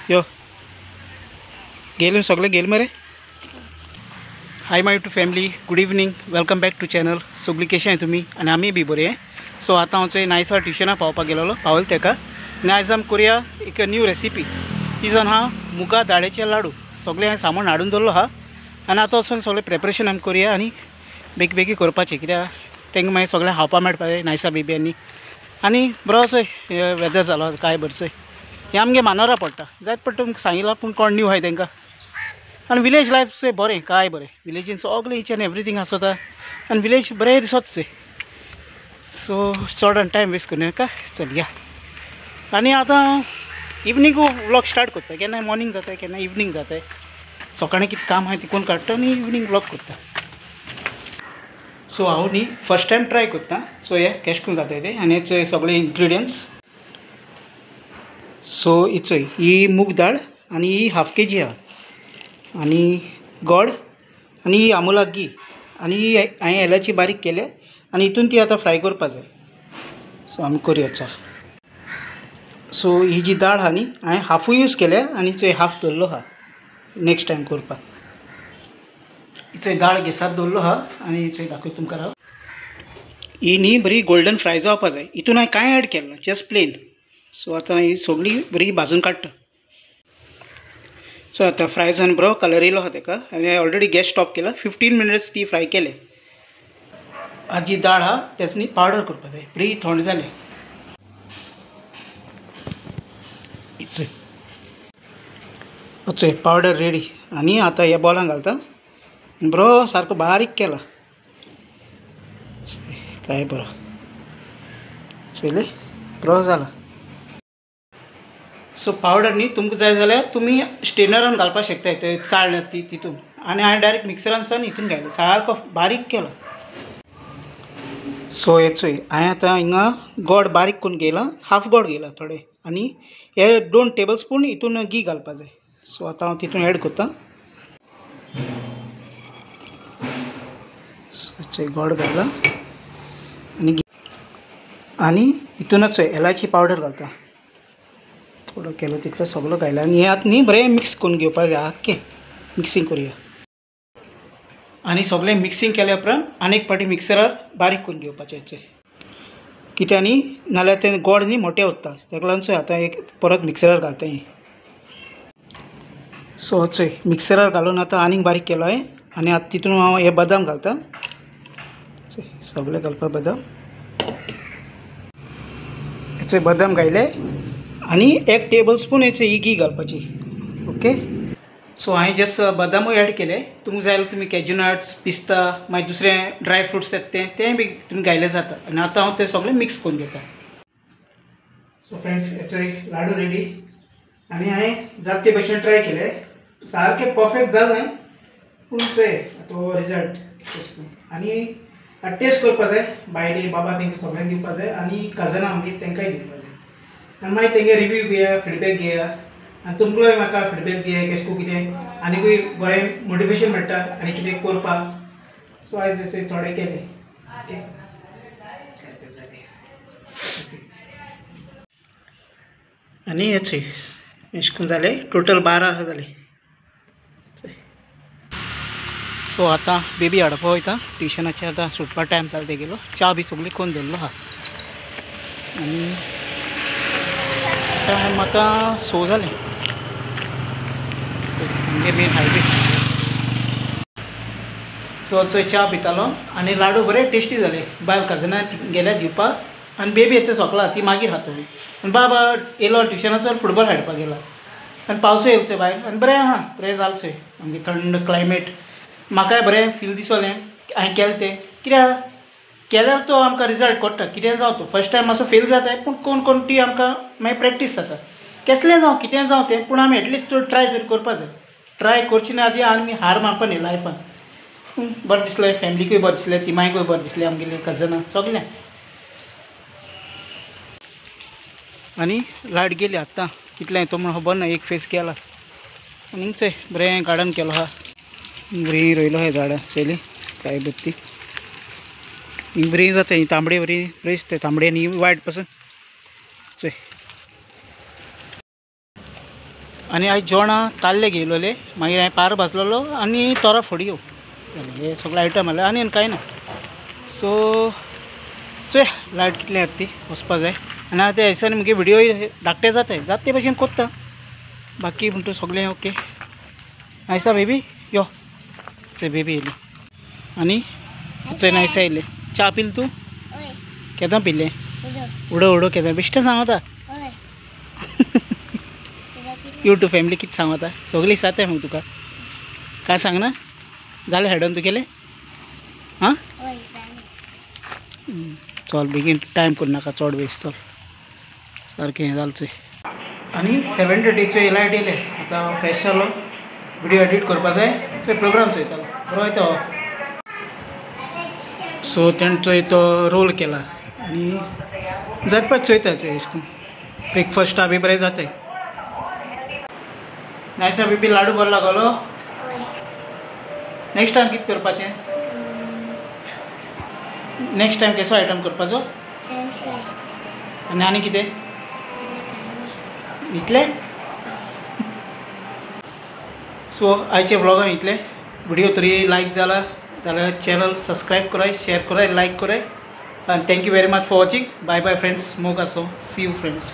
यो गेल सगळे गेल मरे. Hi my to family, good evening, welcome back to channel. सगळी कशी आहे तुम्ही? आणि आम्ही बी बरे आहे. सो आता हांव नायसा ट्युशना पावपाक गेलोलो, पावल तेका. आनी आयज आमी करुया एक न्यू रेसिपी. ती जावन हा मुगा दाळेचे लाडू. सगळे हांवें सामान हाडून दवरलो हा आनी आतां वचून सगळें प्रिपरेशन आमी करुया आनी बेगी करपाचें, कित्याक तेंकां मागीर सगळें खावपा मेळपा जाय नायसा बेब्यांनी. आनी बरो असो वेदर जालो काय बरचोय. हें आमगे मानोरा पडटा, जायत पडटा तुमकां सांगिलां, पूण कोण न्यू आहाय तेंकां. आनी विलेज लायफ चोय बरें, काय बरें. विलेजीन सगळें इच एंड एवरीथींग आसोता आनी विलेज बरें दिसोता चोय. सो चड टायम वेस्ट करनाका, चल या. आनी आतां इवनिंग व्लॉग स्टार्ट करता. केन्ना मॉर्निंग जाता, केन्ना इवनिंग जाता. सकाळीं कितें काम आहाय तिकून काडटा आनी इवनिंग व्लॉग करता. सो हांव न्ही फर्स्ट टायम ट्राय करता. सो हे कशें करून जाता तें आनी हेचे सगळे इन्ग्रिडियंट्स. सो चोय ही मूग दाळ आनी ही हाफ केजी आहा, आनी गोड आनी ही अमुला घी आनी ही हांवें एलाची बारीक केल्या आनी हितून ती आतां फ्राय करपा जाय. सो आमी करुया चल. सो ही जी दाळ आहा न्ही हांवें हाफूय यूज केल्या आनी चोय हाफ दवरलो आहा नेक्स्ट टायम करपाक. हिचोय दाळ गॅसार दवरलो आहा आनी हिचोय दाखयता तुमकां राव. ही न्ही बरी गोल्डन फ्राय जावपा जाय. हितून हांवें कांय ॲड केलें ना, जस्ट प्लेन. सो आतां ही सगळी बरी भाजून काडटा. सो आतां फ्राय जावन बरो कलर येयलो आहा तेका आनी हांवें ऑलरेडी गॅस स्टॉप केला. 15 मिनट्स ती फ्राय केले. आज जी दाळ आहा तेच न्ही पावडर करपा जाय. बरी थंड जालें. चोय पावडर रेडी. आनी आतां ह्या बॉलान घालता आनी बरो सारको बारीक केला. काय बरो चोयले बरो जाला. सो पावडर न्ही तुमकां जाय जाल्यार तुमी स्टेनरान घालपाक शकता. ते चाळ ती तितून. आनी हांवें डायरेक्ट मिक्सरान सावन हितून घायलो, सारको बारीक केलो. सो हे चोय हांवें आतां हिंगा गोड बारीक करून घेयला, हाफ गोड घेयला थोडे. आनी हे 2 टेबल स्पून हितून घी घालपा जाय. सो आतां हांव तितून एड करता. सो गोड घाला आनी घी आनी हितूनच एलाची पावडर घालता. थोडो केलो तितलो सगळो घायला आनी हे आतां न्ही बरें मिक्स करून घेवपाक जाय. आख्खें मिक्सिंग करुया. आनी सगळें मिक्सिंग केल्या उपरांत आनी एक फावटी मिक्सरार बारीक करून घेवपाचें. कित्याक न्ही नाल्यार तें गोड न्ही मोटें उत्ता, ताका लागून आतां एक परत मिक्सरार घालता हें. सो चोय मिक्सरार घालून आतां आनीक बारीक केलो हांवें आनी आतां तितून हांव हे बदाम घालता. सगळे घालपा बदाम. हेचे बदाम घायले आनी 1 टेबल स्पून हेची ही घी घालपाची. ओके. सो हांवें जस्ट बदामूय एड केले. तुमकां जाय जाल्यार तुमी कॅज्यू नट्स, पिस्ता, मागीर दुसरें ड्राय फ्रुट्स येता तें बी तुमी घायलें जाता. आनी आतां हांव तें सगळें मिक्स करून घेता. सो फ्रेंड्स हेचोय लाडू रेडी. आनी हांवें जाता ते भशेन ट्राय केले. सारकें परफेक्ट जालें, पूण चोय तो रिजल्ट. आनी टेस्ट करपा जाय. बायले बाबा तेंकां सगळ्यांक दिवपा जाय आनी कजनां आमगे तेंकांय दिवपा जाय. आनी मागीर तेंगे रिव्यू घेया, फीडबॅक घेया. आनी तुमकांय म्हाका फीडबॅक दिया कशें को कितें. आनीकूय बरें मोटिवेशन मेळटा आनी कितें करपाक. सो आयज हेचे थोडे केले. ओके. आनी हेचे अशें करून जालें. टोटल 12 जाले. सो आतां बेबी हाडपा वयता ट्युशनाचे. आतां सुटपा टायम जालो तेगेलो. च्या बी सगळी करून दवरलो आहा. आनी टायम आतां 6 जालें. Main highway. सो चोय च्या पितालो आनी लाडू बरें टेस्टी जाले. बायल कजनां गेल्या दिवपाक आनी बेबी हेचे सोंकला ती मागीर खातली. आनी बाबा येयलो ट्युशनाचो फुटबॉल खेळपाक गेला आनी पावसूय येयलो भायर. आनी बरें आहा, बरें जालें चोय. आमगे थंड क्लायमेट. म्हाकाय बरें फील दिसोलें हांवें केलें तें. कित्याक केल्यार तो आमकां रिजल्ट कोट्टा. कितें जावं तो फर्स्ट टायम मातसो फेल जाताय, पूण कोण कोण ती आमकां मागीर प्रॅक्टीस जाता. कसलें जावं कितें जावं तें, पूण आमी एटलिस्ट ट्राय तरी करपा जाय. ट्राय करचे ना आदी आमी हार मानपा न्ही लायफान. बरें दिसलें, फॅमिलीकूय बरें दिसलें, तिमायकूय बरें दिसलें, आमगेली कजनां सगलें. आनी लायट गेली आतां. कितलें तो म्हण खबर ना, एक फेस गेला. आनी चोय बरें गार्डन केलो आहा. बरी रोयलो आहाय झाडां चोयली काय बत्ती. हिंग बरी जाता. ही तांबडी बरी दिसता. तांबडी आनी वायट पासून चोय. आनी आयज जेवणां ताल्ले घेयलोले मागीर हांवें पारो भाजलेलो आनी तोरा फोडयो हे सगळे आयटम आसले आनी कांय ना सो चोय लायट कितली येता ती वचपा जाय आनी हांव त्या दिसांनी मुगे व्हिडियो धाकटे जाता ते भशेन कोत्ता बाकी म्हणटा सगळें ओके नायसा बेबी यो चोय बेबी येयली आनी चोय नायसा येयले च्या पिल तूं केदां पिल्लें उडो उडो केदां बेश्टें सांगता यूट्यूब फॅमिली कितें सांगता सगळीं जाताय मग तुका काय सांगना जालें हेडोन तुगेलें हां चल बेगीन टायम करनाका चड वेस्ट चल सारकें हें जालें चोय आनी 7:30 लायट येयले आतां फ्रेश जालो व्हिडियो एडीट करपा जाय चोय प्रोग्राम चोयतालो बरो येता हो सो तेणें चोय तो रोल केला आनी झटपट चोयता चोय अशें करून ब्रेकफास्टा बी बरें जाताय नायसा बेबी लाडू बरो लागलो नेक्स्ट टायम कितें करपाचें नेक्स्ट टायम केसो आयटम करपाचो आनी कितें इतलें सो आयचे व्लॉगान इतलें व्हिडियो तरी लायक जाला जाल्यार चॅनल सबस्क्रायब कराय शेअर कराय लायक कराय and thank you very much for watching. Bye bye friends, मोग आसो, see you friends.